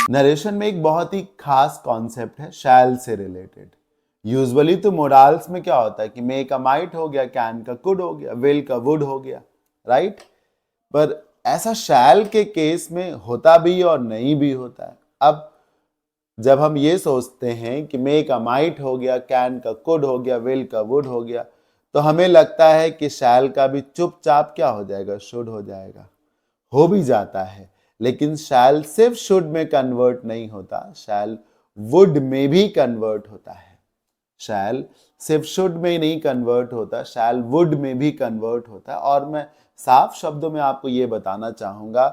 Narration में एक बहुत ही खास कॉन्सेप्ट है शैल से रिलेटेड। यूजुअली तो मोडाल्स में क्या होता है कि मे का माइट हो गया, कैन का कुड हो गया, विल का वुड हो गया, राइट। पर ऐसा शैल के केस में होता भी और नहीं भी होता है। अब जब हम ये सोचते हैं कि मे का माइट हो गया, कैन का कुड हो गया, विल का वुड हो गया, तो हमें लगता है कि शैल का भी चुपचाप क्या हो जाएगा, शुड हो जाएगा। हो भी जाता है, लेकिन शैल सिर्फ शुड में कन्वर्ट नहीं होता, शैल वुड में भी कन्वर्ट होता है। शैल सिर्फ शुड में ही नहीं कन्वर्ट होता, शैल वुड में भी कन्वर्ट होता है। और मैं साफ शब्दों में आपको यह बताना चाहूंगा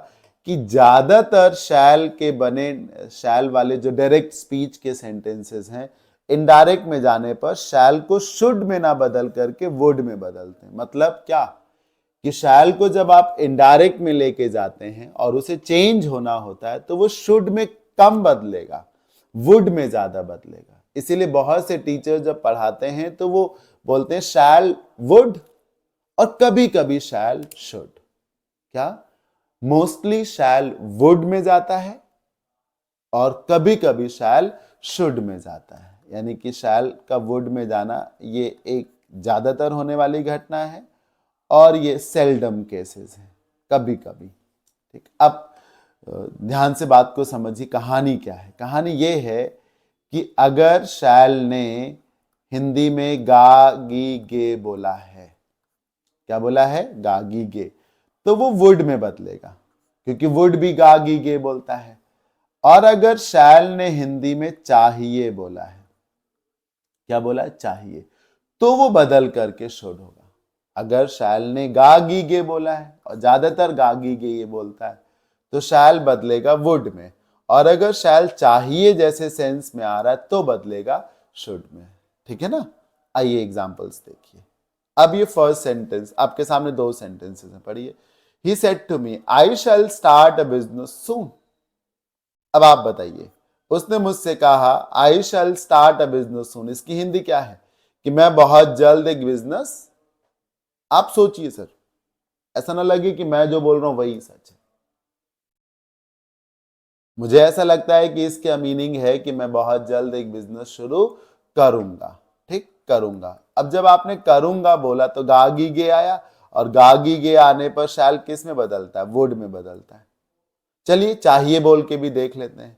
कि ज्यादातर शैल के बने, शैल वाले जो डायरेक्ट स्पीच के सेंटेंसेस हैं, इनडायरेक्ट में जाने पर शैल को शुड में ना बदल करके वुड में बदलते हैं। मतलब क्या कि शैल को जब आप इनडायरेक्ट में लेके जाते हैं और उसे चेंज होना होता है तो वो शुड में कम बदलेगा, वुड में ज्यादा बदलेगा। इसीलिए बहुत से टीचर जब पढ़ाते हैं तो वो बोलते हैं शैल वुड और कभी कभी शैल शुड। क्या मोस्टली शैल वुड में जाता है और कभी कभी शैल शुड में जाता है। यानी कि शैल का वुड में जाना ये एक ज्यादातर होने वाली घटना है और ये सेल्डम केसेस है, कभी कभी। ठीक, अब ध्यान से बात को समझिए। कहानी क्या है? कहानी ये है कि अगर शैल ने हिंदी में गा गी गे बोला है, क्या बोला है? गा गी गे, तो वो वुड में बदलेगा क्योंकि वुड भी गा गी गे बोलता है। और अगर शैल ने हिंदी में चाहिए बोला है, क्या बोला? चाहिए, तो वो बदल करके शुड होगा। अगर शैल ने गा गी गे बोला है और ज्यादातर गा गी गे ये बोलता है तो शैल बदलेगा वुड में। और अगर शैल चाहिए जैसे सेंस में आ रहा है तो बदलेगा शुड में। ठीक है ना? आइए एग्जांपल्स देखिए। अब ये फर्स्ट सेंटेंस आपके सामने दो सेंटेंसेस हैं, पढ़िए। He said to me I shall start a business soon. अब आप बताइए, उसने मुझसे कहा आई शैल स्टार्ट अ बिजनेस सून, इसकी हिंदी क्या है? कि मैं बहुत जल्द एक बिजनेस। आप सोचिए सर, ऐसा ना लगे कि मैं जो बोल रहा हूं वही सच है। मुझे ऐसा लगता है कि इसका मीनिंग है कि मैं बहुत जल्द एक बिजनेस शुरू करूंगा। ठीक, करूंगा। अब जब आपने करूंगा बोला तो गागी गे आया, और गागी गे आने पर शैल किस में बदलता है? वुड में बदलता है। चलिए चाहिए बोल के भी देख लेते हैं।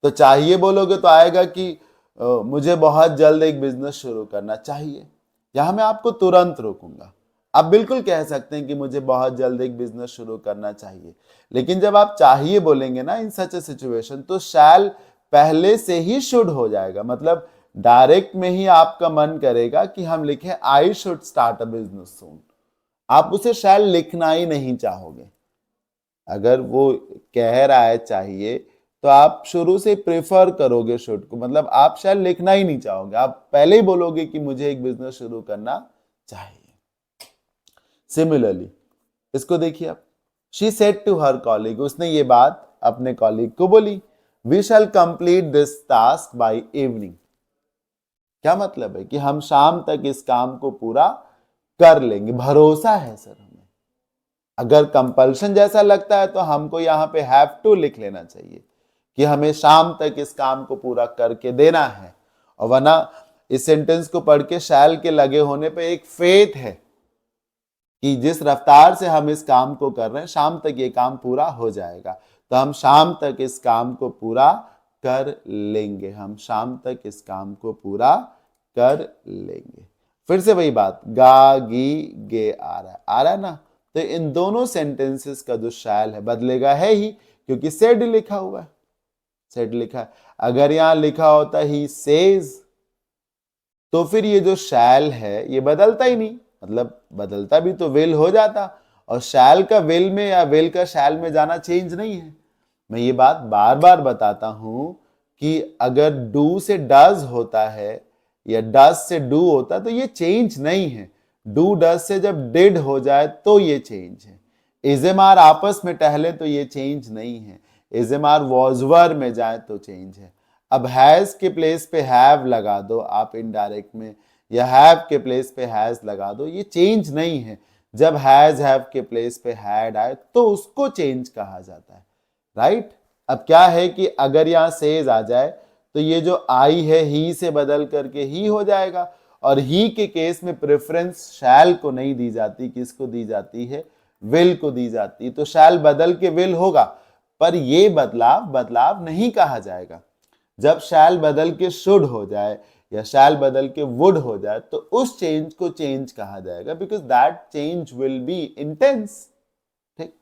तो चाहिए बोलोगे तो आएगा कि मुझे बहुत जल्द एक बिजनेस शुरू करना चाहिए। यहां मैं आपको तुरंत रोकूंगा। आप बिल्कुल कह सकते हैं कि मुझे बहुत जल्द एक बिजनेस शुरू करना चाहिए, लेकिन जब आप चाहिए बोलेंगे ना इन सच ए सिचुएशन, तो शैल पहले से ही शुड हो जाएगा। मतलब डायरेक्ट में ही आपका मन करेगा कि हम लिखें I should start a business soon. आप उसे शैल लिखना ही नहीं चाहोगे। अगर वो कह रहा है चाहिए तो आप शुरू से प्रेफर करोगे शुड को, मतलब आप शायद लिखना ही नहीं चाहोगे, आप पहले ही बोलोगे कि मुझे एक बिजनेस शुरू करना चाहिए। सिमिलरली इसको देखिए आप। She said to her colleague, उसने ये बात अपने कॉलीग को बोली। We shall complete this task by evening. क्या मतलब है? कि हम शाम तक इस काम को पूरा कर लेंगे, भरोसा है सर हमें। अगर कंपल्शन जैसा लगता है तो हमको यहां पे हैव टू लिख लेना चाहिए कि हमें शाम तक इस काम को पूरा करके देना है। और वरना इस सेंटेंस को पढ़ के शैल के लगे होने पे एक फेथ है कि जिस रफ्तार से हम इस काम को कर रहे हैं शाम तक ये काम पूरा हो जाएगा। तो हम शाम तक इस काम को पूरा कर लेंगे, हम शाम तक इस काम को पूरा कर लेंगे। फिर से वही बात, गा गी गे आ रहा है ना? तो इन दोनों सेंटेंसेस का जो शैल है बदलेगा है ही, क्योंकि सेड लिखा हुआ है, सेड लिखा है। अगर यहां लिखा होता ही सेज तो फिर ये जो शैल है ये बदलता ही नहीं। मतलब बदलता भी तो विल हो जाता, और शैल का विल में या विल का शैल में जाना चेंज नहीं है। मैं ये बात बार बार बताता हूं कि अगर डू से डज होता है या डज से डू होता तो ये चेंज नहीं है। डू डज से जब डिड हो जाए तो ये चेंज है। इजेमार आपस में टहले तो ये चेंज नहीं है। इजेमार वॉज वर में जाए तो चेंज है। अब हैज के प्लेस पे हैव लगा दो आप इनडायरेक्ट में, या हैव के प्लेस पे हैज लगा दो, ये चेंज नहीं है। जब हैज हैव के प्लेस पे हैड आए तो उसको चेंज कहा जाता है, राइट? अब क्या है कि अगर यहाँ सेज आ जाए तो ये जो आई है ही से बदल करके ही हो जाएगा, और ही के केस में प्रेफरेंस शैल को नहीं दी जाती, किसको दी जाती है, विल को दी जाती। तो शैल बदल के विल होगा, पर ये बदलाव बदलाव नहीं कहा जाएगा। जब शैल बदल के शुड हो जाए या शैल बदल के वुड हो जाए तो उस चेंज को चेंज कहा जाएगा, because that change will be intense. ठीक,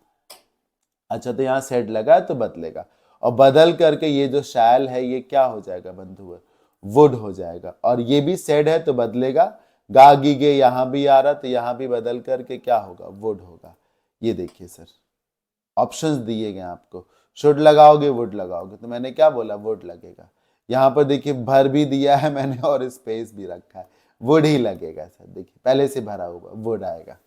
अच्छा तो यहां सेड लगा तो बदलेगा, और बदल करके ये जो शैल है ये क्या हो जाएगा बंधु, वुड हो जाएगा, और ये भी सेड है तो बदलेगा, गा गी गे यहां भी आ रहा तो यहां भी बदल करके क्या होगा, वुड होगा। ये देखिए सर ऑप्शंस दिए गए आपको, शुड लगाओगे वुड लगाओगे, तो मैंने क्या बोला, वुड लगेगा। यहां पर देखिए भर भी दिया है मैंने और स्पेस भी रखा है, वुड ही लगेगा सर, देखिए पहले से भरा हुआ वुड आएगा।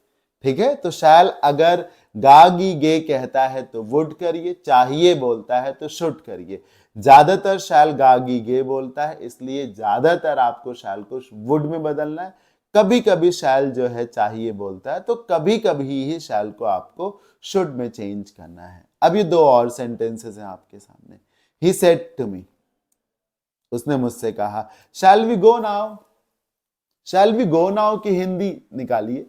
ठीक है, तो शैल अगर गागी गे कहता है तो वुड करिए, चाहिए बोलता है तो शुड करिए। ज्यादातर शैल गागी गे बोलता है, इसलिए ज्यादातर आपको शैल को वुड में बदलना है। कभी कभी शैल जो है चाहिए बोलता है, तो कभी कभी ही शैल को आपको शुड में चेंज करना है। अब ये दो और सेंटेंसेस हैं आपके सामने। ही सेड टू मी, उसने मुझसे कहा, shall we go now. Shall we go now की हिंदी निकालिए,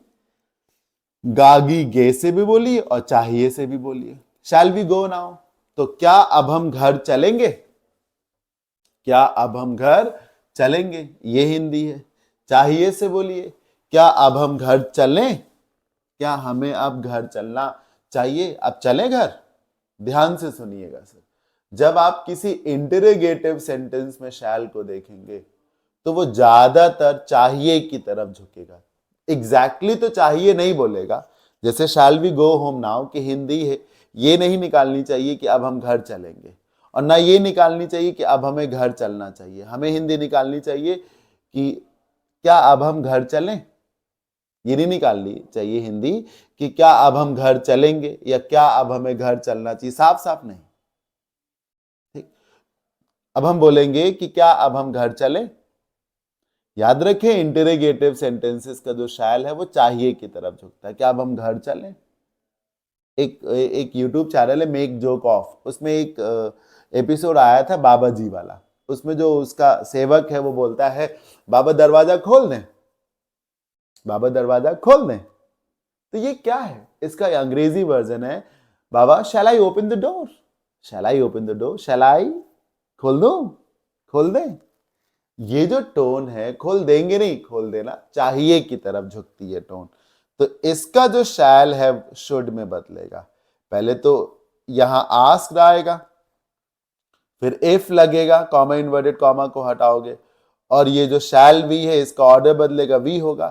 गागी गे से भी बोलिए और चाहिए से भी बोलिए। शैल वी गो नाउ, तो क्या अब हम घर चलेंगे, क्या अब हम घर चलेंगे, ये हिंदी है। चाहिए से बोलिए, क्या अब हम घर चलें, क्या हमें अब घर चलना चाहिए, अब चलें घर। ध्यान से सुनिएगा सर, जब आप किसी इंटरोगेटिव सेंटेंस में शैल को देखेंगे तो वो ज्यादातर चाहिए की तरफ झुकेगा। एग्जैक्टली तो चाहिए नहीं बोलेगा, जैसे shall we go home now की हिंदी है, ये नहीं निकालनी चाहिए कि अब हम घर चलेंगे, और ना ये निकालनी चाहिए कि अब हमें घर चलना चाहिए। हमें हिंदी निकालनी चाहिए कि क्या अब हम घर चलें, ये नहीं निकालनी चाहिए हिंदी कि क्या अब हम घर चलेंगे या क्या अब हमें घर चलना चाहिए, साफ साफ नहीं। ठीक, अब हम बोलेंगे कि क्या अब हम घर चलें। याद रखें इंटरोगेटिव सेंटेंसेस का जो शैल है वो चाहिए की तरफ झुकता है, क्या अब हम घर चलें। एक YouTube चैनल है मेक जोक ऑफ, उसमें एक एपिसोड आया था बाबा जी वाला, उसमें जो उसका सेवक है वो बोलता है, बाबा दरवाजा खोल दें, बाबा दरवाजा खोल दें। तो ये क्या है, इसका अंग्रेजी वर्जन है, बाबा shall I open the door, shall I open the door, shall I खोल दो, खोल दें। ये जो टोन है, खोल देंगे नहीं, खोल देना चाहिए की तरफ झुकती है टोन। तो इसका जो शैल है शुड में बदलेगा। पहले तो यहां आस्क्ड आएगा, फिर इफ लगेगा, कॉमा इन्वर्टेड कॉमा को हटाओगे, और ये जो शैल भी है इसका ऑर्डर बदलेगा, वी होगा।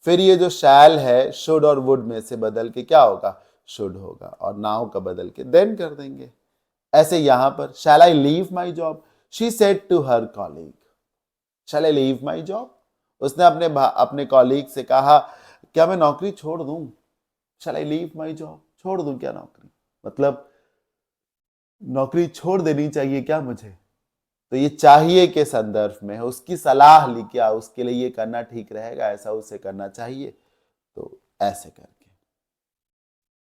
फिर ये जो शैल है शुड और वुड में से बदल के क्या होगा, शुड होगा, और नाउ का बदल के देन कर देंगे। ऐसे यहां पर shall I leave my job, she said to her colleague, shall I leave my job, उसने अपने कॉलीग से कहा, क्या मैं नौकरी छोड़ दूं, शैल आई लीव माई जॉब, छोड़ दूं क्या नौकरी, मतलब नौकरी छोड़ देनी चाहिए क्या मुझे। तो ये चाहिए के संदर्भ में है, उसकी सलाह ली, क्या उसके लिए ये करना ठीक रहेगा, ऐसा उसे करना चाहिए, तो ऐसे करके।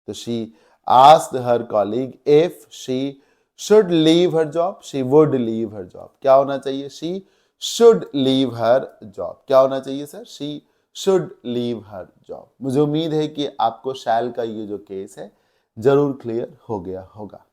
तो she asked her colleague if she should leave her job, she would leave her job, क्या होना चाहिए, she should leave her job, क्या होना चाहिए sir, she should leave her job. मुझे उम्मीद है कि आपको शैल का ये जो केस है जरूर क्लियर हो गया होगा।